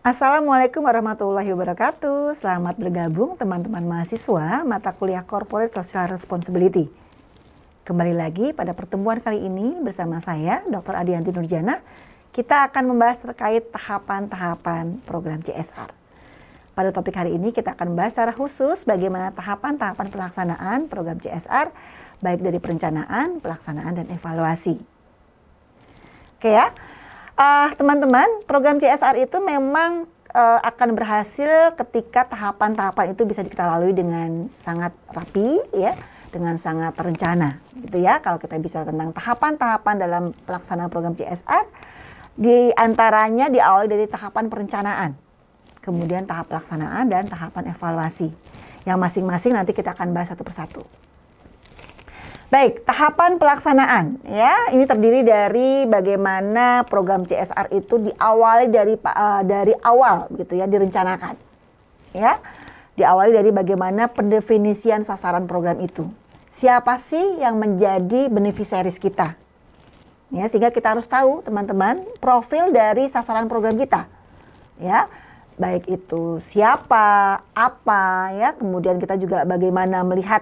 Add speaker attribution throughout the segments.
Speaker 1: Assalamualaikum warahmatullahi wabarakatuh. Selamat bergabung teman-teman mahasiswa mata kuliah Corporate Social Responsibility. Kembali lagi pada pertemuan kali ini bersama saya Dr. Adianti Nurjana. Kita akan membahas terkait tahapan-tahapan program CSR. Pada topik hari ini kita akan membahas secara khusus bagaimana tahapan-tahapan pelaksanaan program CSR, baik dari perencanaan, pelaksanaan, dan evaluasi. Oke ya. Teman-teman, program CSR itu memang akan berhasil ketika tahapan-tahapan itu bisa kita lalui dengan sangat rapi, ya, dengan sangat terencana, gitu ya. Kalau kita bicara tentang tahapan-tahapan dalam pelaksanaan program CSR, di antaranya diawali dari tahapan perencanaan, kemudian tahap pelaksanaan dan tahapan evaluasi. Yang masing-masing nanti kita akan bahas satu persatu. Baik, tahapan pelaksanaan ya, ini terdiri dari bagaimana program CSR itu diawali dari awal gitu ya, direncanakan. Ya. Diawali dari bagaimana pendefinisian sasaran program itu. Siapa sih yang menjadi beneficiaries kita? Ya, sehingga kita harus tahu teman-teman profil dari sasaran program kita. Ya. Baik itu siapa, apa ya, kemudian kita juga bagaimana melihat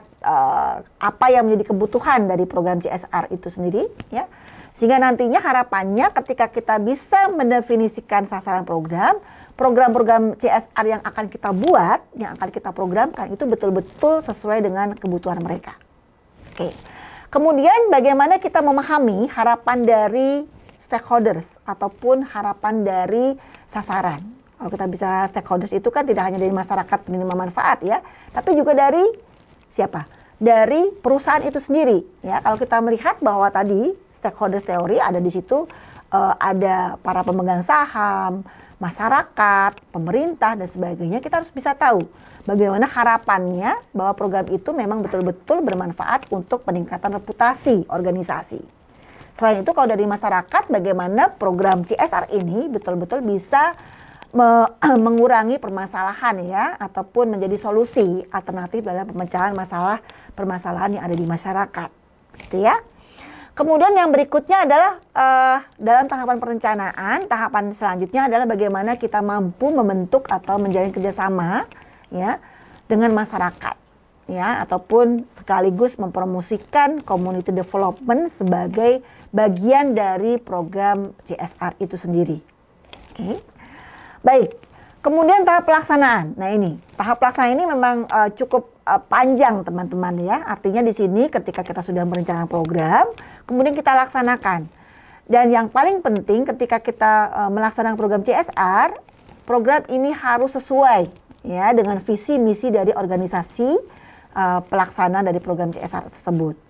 Speaker 1: apa yang menjadi kebutuhan dari program CSR itu sendiri ya. Sehingga nantinya harapannya ketika kita bisa mendefinisikan sasaran program-program CSR yang akan kita buat, yang akan kita programkan itu betul-betul sesuai dengan kebutuhan mereka. Oke. Kemudian bagaimana kita memahami harapan dari stakeholders ataupun harapan dari sasaran. Kalau kita bisa stakeholders itu kan tidak hanya dari masyarakat penerima manfaat ya, tapi juga dari siapa? Dari perusahaan itu sendiri ya. Kalau kita melihat bahwa tadi stakeholders teori ada di situ, ada para pemegang saham, masyarakat, pemerintah dan sebagainya, kita harus bisa tahu bagaimana harapannya bahwa program itu memang betul-betul bermanfaat untuk peningkatan reputasi organisasi. Selain itu kalau dari masyarakat, bagaimana program CSR ini betul-betul bisa mengurangi permasalahan ya, ataupun menjadi solusi alternatif dalam pemecahan permasalahan yang ada di masyarakat, gitu ya. Kemudian yang berikutnya adalah dalam tahapan perencanaan, tahapan selanjutnya adalah bagaimana kita mampu membentuk atau menjalin kerjasama ya dengan masyarakat ya, ataupun sekaligus mempromosikan community development sebagai bagian dari program CSR itu sendiri. Oke. Baik, kemudian tahap pelaksanaan. Nah ini, tahap pelaksanaan ini memang cukup panjang teman-teman ya. Artinya di sini ketika kita sudah merencanakan program, kemudian kita laksanakan. Dan yang paling penting ketika kita melaksanakan program CSR, program ini harus sesuai ya dengan visi misi dari organisasi pelaksana dari program CSR tersebut.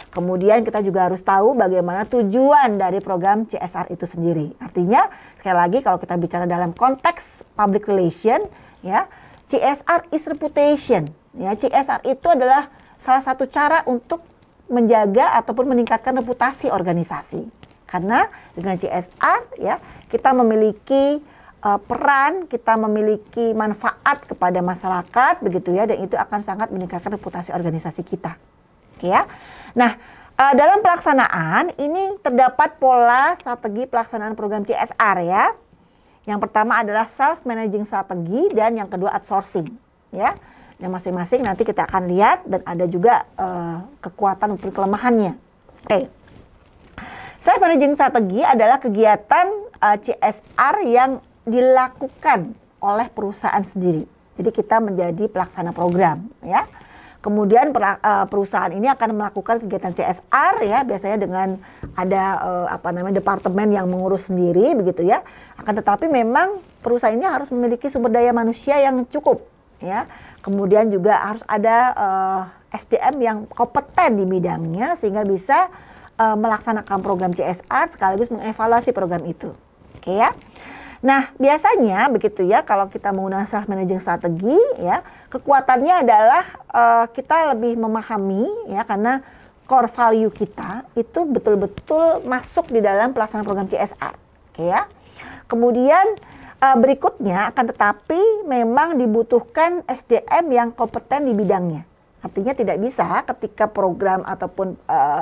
Speaker 1: Kemudian kita juga harus tahu bagaimana tujuan dari program CSR itu sendiri. Artinya sekali lagi kalau kita bicara dalam konteks public relation ya, CSR is reputation. Ya, CSR itu adalah salah satu cara untuk menjaga ataupun meningkatkan reputasi organisasi. Karena dengan CSR ya, kita memiliki peran, kita memiliki manfaat kepada masyarakat begitu ya, dan itu akan sangat meningkatkan reputasi organisasi kita. Oke ya. Nah, dalam pelaksanaan ini terdapat pola strategi pelaksanaan program CSR ya. Yang pertama adalah self-managing strategi dan yang kedua outsourcing ya. Dan masing-masing nanti kita akan lihat dan ada juga kekuatan maupun kelemahannya. Oke. Self-managing strategi adalah kegiatan CSR yang dilakukan oleh perusahaan sendiri. Jadi kita menjadi pelaksana program ya. Kemudian perusahaan ini akan melakukan kegiatan CSR ya, biasanya dengan ada departemen yang mengurus sendiri begitu ya. Akan tetapi memang perusahaan ini harus memiliki sumber daya manusia yang cukup ya. Kemudian juga harus ada SDM yang kompeten di bidangnya sehingga bisa melaksanakan program CSR sekaligus mengevaluasi program itu. Oke ya. Nah, biasanya begitu ya, kalau kita menggunakan self-managing strategi ya, kekuatannya adalah kita lebih memahami ya, karena core value kita itu betul-betul masuk di dalam pelaksanaan program CSR. Oke ya. Kemudian berikutnya akan tetapi memang dibutuhkan SDM yang kompeten di bidangnya. Artinya tidak bisa ketika program ataupun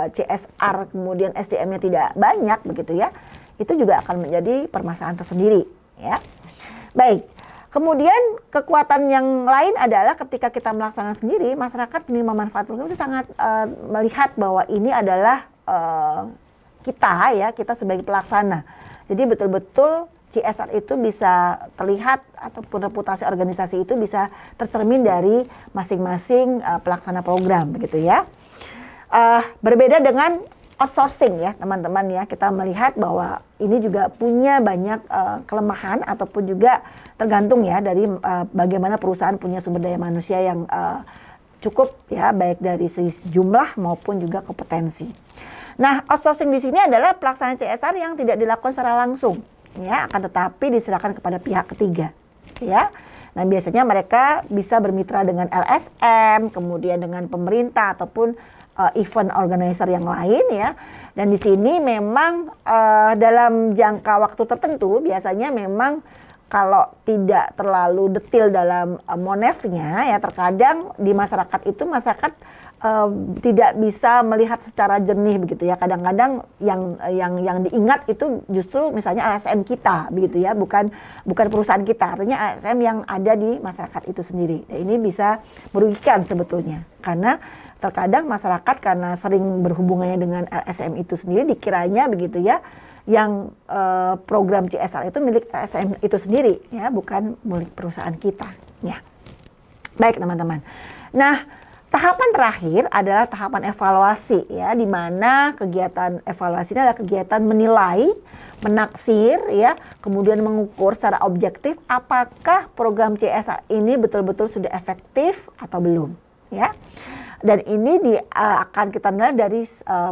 Speaker 1: CSR kemudian SDM-nya tidak banyak begitu ya, itu juga akan menjadi permasalahan tersendiri ya. Baik. Kemudian kekuatan yang lain adalah ketika kita melaksanakan sendiri, masyarakat penerima manfaat program itu sangat melihat bahwa ini adalah kita sebagai pelaksana. Jadi betul-betul CSR itu bisa terlihat ataupun reputasi organisasi itu bisa tercermin dari masing-masing pelaksana program, begitu ya. Berbeda dengan outsourcing ya teman-teman ya, kita melihat bahwa ini juga punya banyak kelemahan ataupun juga tergantung ya dari bagaimana perusahaan punya sumber daya manusia yang cukup ya, baik dari segi jumlah maupun juga kompetensi. Nah, outsourcing di sini adalah pelaksanaan CSR yang tidak dilakukan secara langsung ya, akan tetapi diserahkan kepada pihak ketiga ya. Nah, biasanya mereka bisa bermitra dengan LSM, kemudian dengan pemerintah ataupun event organizer yang lain ya. Dan di sini memang dalam jangka waktu tertentu biasanya memang kalau tidak terlalu detail dalam monefnya ya, terkadang di masyarakat itu tidak bisa melihat secara jernih begitu ya. Kadang-kadang yang diingat itu justru misalnya LSM kita begitu ya, bukan perusahaan kita. Artinya LSM yang ada di masyarakat itu sendiri. Dan ini bisa merugikan sebetulnya karena terkadang masyarakat karena sering berhubungannya dengan LSM itu sendiri dikiranya begitu ya, yang program CSR itu milik LSM itu sendiri ya, bukan milik perusahaan kita ya. Baik teman-teman. Nah, tahapan terakhir adalah tahapan evaluasi ya, di mana kegiatan evaluasi ini adalah kegiatan menilai, menaksir ya, kemudian mengukur secara objektif apakah program CSR ini betul-betul sudah efektif atau belum ya. Dan ini akan kita nilai dari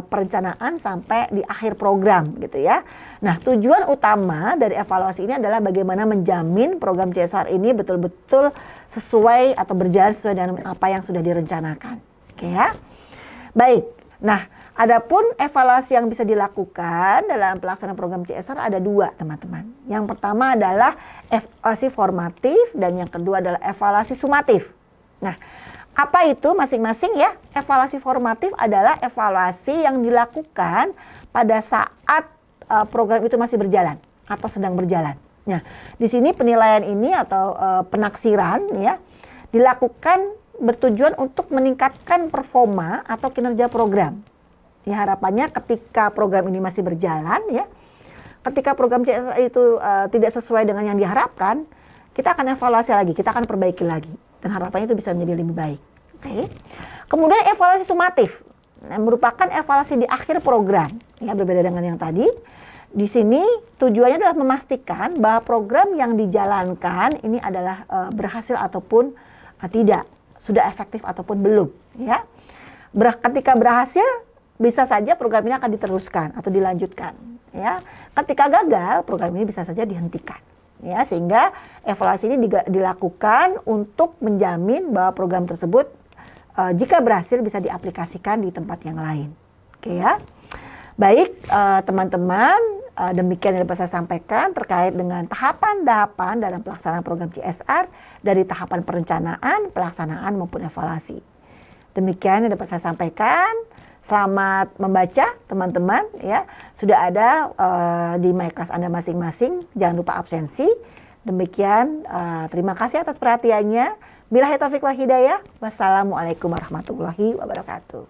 Speaker 1: perencanaan sampai di akhir program gitu ya. Nah, tujuan utama dari evaluasi ini adalah bagaimana menjamin program CSR ini betul-betul sesuai atau berjalan sesuai dengan apa yang sudah direncanakan. Oke ya. Baik. Nah, adapun evaluasi yang bisa dilakukan dalam pelaksanaan program CSR ada dua, teman-teman. Yang pertama adalah evaluasi formatif dan yang kedua adalah evaluasi sumatif. Nah, apa itu masing-masing ya? Evaluasi formatif adalah evaluasi yang dilakukan pada saat program itu masih berjalan atau sedang berjalan. Nah, di sini penilaian ini atau penaksiran ya dilakukan bertujuan untuk meningkatkan performa atau kinerja program. Ya, harapannya ketika program ini masih berjalan ya, ketika program CSR itu tidak sesuai dengan yang diharapkan, kita akan evaluasi lagi, kita akan perbaiki lagi. Dan harapannya itu bisa menjadi lebih baik. Oke. Kemudian evaluasi sumatif, merupakan evaluasi di akhir program. Ya, berbeda dengan yang tadi. Di sini tujuannya adalah memastikan bahwa program yang dijalankan ini adalah berhasil ataupun tidak, sudah efektif ataupun belum. Ya. Ketika berhasil, bisa saja program ini akan diteruskan atau dilanjutkan. Ya. Ketika gagal, program ini bisa saja dihentikan. Ya, sehingga evaluasi ini dilakukan untuk menjamin bahwa program tersebut jika berhasil bisa diaplikasikan di tempat yang lain. Oke ya. Baik teman-teman, demikian yang dapat saya sampaikan terkait dengan tahapan-tahapan dalam pelaksanaan program CSR dari tahapan perencanaan, pelaksanaan maupun evaluasi. Demikian yang dapat saya sampaikan. Selamat membaca teman-teman ya. Sudah ada di my class Anda masing-masing. Jangan lupa absensi. Demikian, terima kasih atas perhatiannya. Billahi taufiq wal hidayah. Wassalamualaikum warahmatullahi wabarakatuh.